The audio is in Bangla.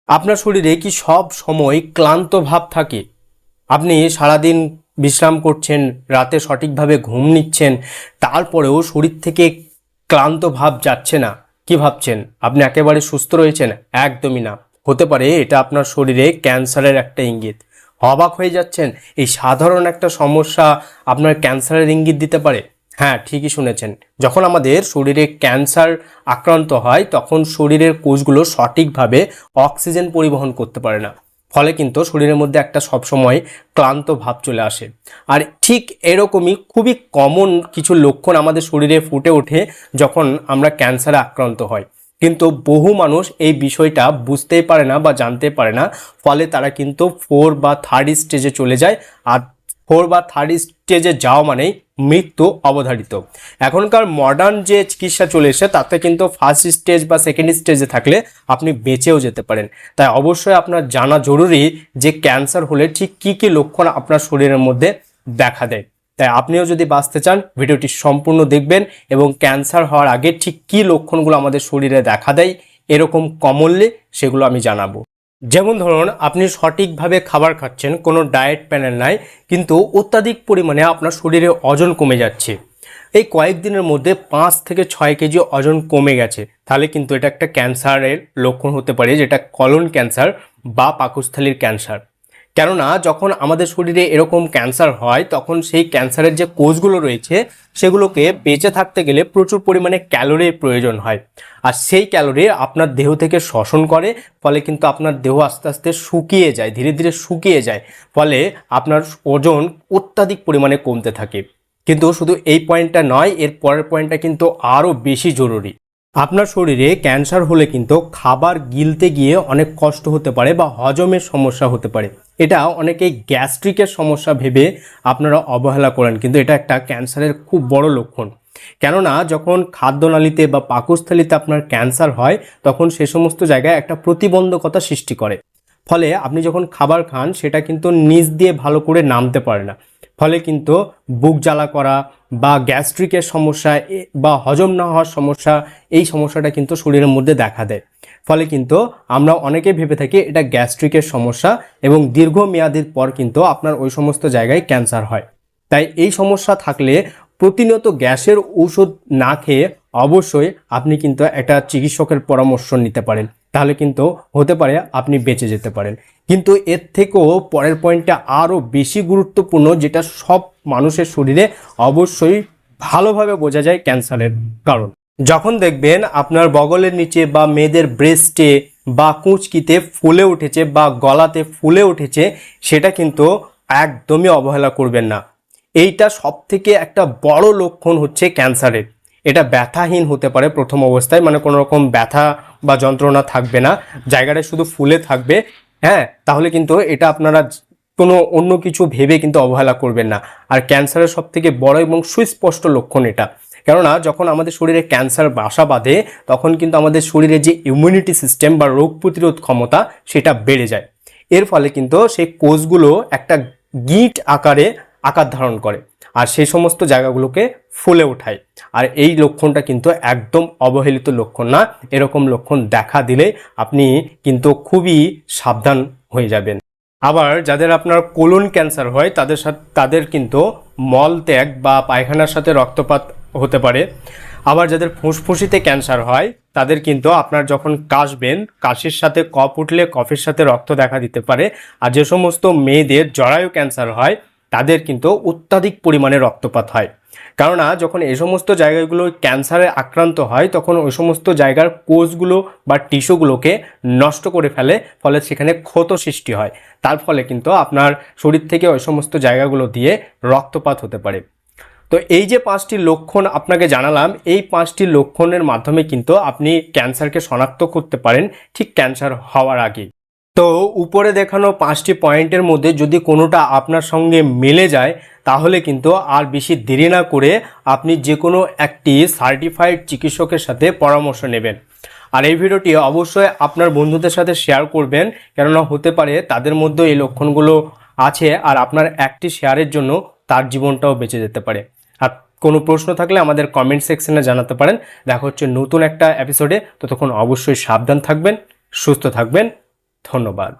আপনার শরীরে কি সব সময় ক্লান্ত ভাব থাকে? আপনি সারাদিন বিশ্রাম করছেন, রাতে সঠিকভাবে ঘুম নিচ্ছেন, তারপরেও শরীর থেকে ক্লান্ত ভাব যাচ্ছে না। কি ভাবছেন আপনি একেবারে সুস্থ রয়েছেন? একদমই না। হতে পারে এটা আপনার শরীরে ক্যান্সারের একটা ইঙ্গিত। অবাক হয়ে যাচ্ছেন, এই সাধারণ একটা সমস্যা আপনার ক্যান্সারের ইঙ্গিত দিতে পারে। হ্যাঁ, ঠিকই শুনেছেন। যখন আমাদের শরীরে ক্যান্সার আক্রান্ত হয় তখন শরীরের কোষগুলো সঠিকভাবে অক্সিজেন পরিবহন করতে পারে না, ফলে কিন্তু শরীরের মধ্যে একটা সবসময় ক্লান্ত ভাব চলে আসে। আর ঠিক এরকমই খুবই কমন কিছু লক্ষণ আমাদের শরীরে ফুটে ওঠে যখন আমরা ক্যান্সারে আক্রান্ত হই। কিন্তু বহু মানুষ এই বিষয়টা বুঝতেই পারে না বা জানতে পারে না, ফলে তারা কিন্তু 4 বা 3rd স্টেজে চলে যায়। আর 4 বা 3rd স্টেজে যাওয়া মানেই মৃত্যু অবধারিত। এখনকার মডার্ন যে চিকিৎসা চলে এসে তাতে কিন্তু 1st স্টেজ বা 2nd স্টেজে থাকলে আপনি বেঁচেও যেতে পারেন। তাই অবশ্যই আপনার জানা জরুরি যে ক্যান্সার হলে ঠিক কী কী লক্ষণ আপনার শরীরের মধ্যে দেখা দেয়। তাই আপনিও যদি বাঁচতে চান ভিডিওটি সম্পূর্ণ দেখবেন এবং ক্যান্সার হওয়ার আগে ঠিক কী লক্ষণগুলো আমাদের শরীরে দেখা দেয় এরকম কমনলি সেগুলো আমি জানাবো। যেমন ধরুন, আপনি সঠিকভাবে খাবার খাচ্ছেন, কোনো ডায়েট প্ল্যান নাই, কিন্তু অত্যাধিক পরিমাণে আপনার শরীরে ওজন কমে যাচ্ছে। এই কয়েকদিনের মধ্যে 5 থেকে 6 কেজি ওজন কমে গেছে, তাহলে কিন্তু এটা একটা ক্যান্সারের লক্ষণ হতে পারে, যেটা কলন ক্যান্সার বা পাকস্থলীর ক্যান্সার। কেননা যখন আমাদের শরীরে এরকম ক্যান্সার হয় তখন সেই ক্যান্সারের যে কোষগুলো রয়েছে সেগুলোকে বেঁচে থাকতে গেলে প্রচুর পরিমাণে ক্যালোরির প্রয়োজন হয়। আর সেই ক্যালোরি আপনার দেহ থেকে শোষণ করে, ফলে কিন্তু আপনার দেহ আস্তে আস্তে শুকিয়ে যায়, ধীরে ধীরে শুকিয়ে যায়, ফলে আপনার ওজন অত্যাধিক পরিমাণে কমতে থাকে। কিন্তু শুধু এই পয়েন্টটা নয়, এর পরের পয়েন্টটা কিন্তু আরও বেশি জরুরি। আপনার শরীরে ক্যান্সার হলে কিন্তু খাবার গিলতে গিয়ে অনেক কষ্ট হতে পারে বা হজমের সমস্যা হতে পারে। এটা অনেকেই গ্যাস্ট্রিকের সমস্যা ভেবে আপনারা অবহেলা করেন, কিন্তু এটা একটা ক্যান্সারের খুব বড় লক্ষণ। কেননা যখন খাদ্যনালীতে বা পাকস্থলীতে আপনার ক্যান্সার হয় তখন সে সমস্ত জায়গায় একটা প্রতিবন্ধকতা সৃষ্টি করে। ফলে আপনি যখন খাবার খান সেটা কিন্তু নিচ দিয়ে ভালো করে নামতে পারে না, ফলে কিন্তু বুক জ্বালা করা বা গ্যাস্ট্রিকের সমস্যা বা হজম না হওয়ার সমস্যা, এই সমস্যাটা কিন্তু শরীরের মধ্যে দেখা দেয়। ফলে কিন্তু আমরা অনেকে ভেবে থাকি এটা গ্যাস্ট্রিকের সমস্যা এবং দীর্ঘমেয়াদির পর কিন্তু আপনার ওই সমস্ত জায়গায় ক্যান্সার হয়। তাই এই সমস্যা থাকলে প্রতিনিয়ত গ্যাসের ওষুধ না খেয়ে অবশ্যই আপনি কিন্তু একটা চিকিৎসকের পরামর্শ নিতে পারেন, তাহলে কিন্তু হতে পারে আপনি বেঁচে যেতে পারেন। কিন্তু এর থেকেও পরের পয়েন্টটা আরও বেশি গুরুত্বপূর্ণ, যেটা সব মানুষের শরীরে অবশ্যই ভালোভাবে বোঝা যায় ক্যান্সারের কারণ। যখন দেখবেন আপনার বগলের নিচে বা মেয়েদের ব্রেস্টে বা কুঁচকিতে ফুলে উঠেছে বা গলাতে ফুলে উঠেছে, সেটা কিন্তু একদমই অবহেলা করবেন না। এইটা সব থেকে একটা বড় লক্ষণ হচ্ছে ক্যান্সারের। এটা ব্যথাহীন হতে পারে প্রথম অবস্থায়, মানে কোনো রকম ব্যথা বা যন্ত্রণা থাকবে না, জায়গাটা শুধু ফুলে থাকবে। হ্যাঁ, তাহলে কিন্তু এটা আপনারা কোনো অন্য কিছু ভেবে কিন্তু অবহেলা করবেন না। আর ক্যান্সারের সব থেকে বড় এবং সুস্পষ্ট লক্ষণ এটা। কেননা যখন আমাদের শরীরে ক্যান্সার বাসা বাঁধে তখন কিন্তু আমাদের শরীরে যে ইমিউনিটি সিস্টেম বা রোগ প্রতিরোধ ক্ষমতা সেটা বেড়ে যায়। এর ফলে কিন্তু সেই কোষগুলো একটা গিঁট আকারে আকার ধারণ করে আর সেই সমস্ত জায়গাগুলোকে ফুলে ওঠায়। আর এই লক্ষণটা কিন্তু একদম অবহেলিত লক্ষণ না, এরকম লক্ষণ দেখা দিলে আপনি কিন্তু খুবই সাবধান হয়ে যাবেন। আবার যাদের আপনার কোলন ক্যান্সার হয় তাদের কিন্তু মলত্যাগ বা পায়খানার সাথে রক্তপাত হতে পারে। আবার যাদের ফুসফুসিতে ক্যান্সার হয় তাদের কিন্তু আপনার যখন কাশবেন, কাশির সাথে কফ উঠলে কফের সাথে রক্ত দেখা দিতে পারে। আর যে সমস্ত মেয়েদের জরায়ু ক্যান্সার হয় তাদের কিন্তু অত্যাধিক পরিমাণে রক্তপাত হয়। কেননা যখন এই সমস্ত জায়গাগুলো ক্যান্সারে আক্রান্ত হয় তখন ওই সমস্ত জায়গার কোষগুলো বা টিস্যুগুলোকে নষ্ট করে ফেলে, ফলে সেখানে ক্ষত সৃষ্টি হয়। তার ফলে কিন্তু আপনার শরীর থেকে ওই সমস্ত জায়গাগুলো দিয়ে রক্তপাত হতে পারে। তো এই যে 5টি লক্ষণ আপনাকে জানালাম, এই 5টি লক্ষণের মাধ্যমে কিন্তু আপনি ক্যান্সারকে শনাক্ত করতে পারেন ঠিক ক্যান্সার হওয়ার আগে। তো উপরে দেখানো 5টি পয়েন্টের মধ্যে যদি কোনোটা আপনার সঙ্গে মিলে যায় তাহলে কিন্তু আর বেশি দেরি না করে আপনি যে কোনো একটি সার্টিফাইড চিকিৎসকের সাথে পরামর্শ নেবেন। আর এই ভিডিওটি অবশ্যই আপনার বন্ধুদের সাথে শেয়ার করবেন, কেননা হতে পারে তাদের মধ্যে এই লক্ষণগুলো আছে আর আপনার একটি শেয়ারের জন্য তার জীবনটাও বেঁচে যেতে পারে। আর কোনো প্রশ্ন থাকলে আমাদের কমেন্ট সেকশনে জানাতে পারেন। দেখা হচ্ছে নতুন একটা এপিসোডে, ততক্ষণ অবশ্যই সাবধান থাকবেন, সুস্থ থাকবেন। ধন্যবাদ।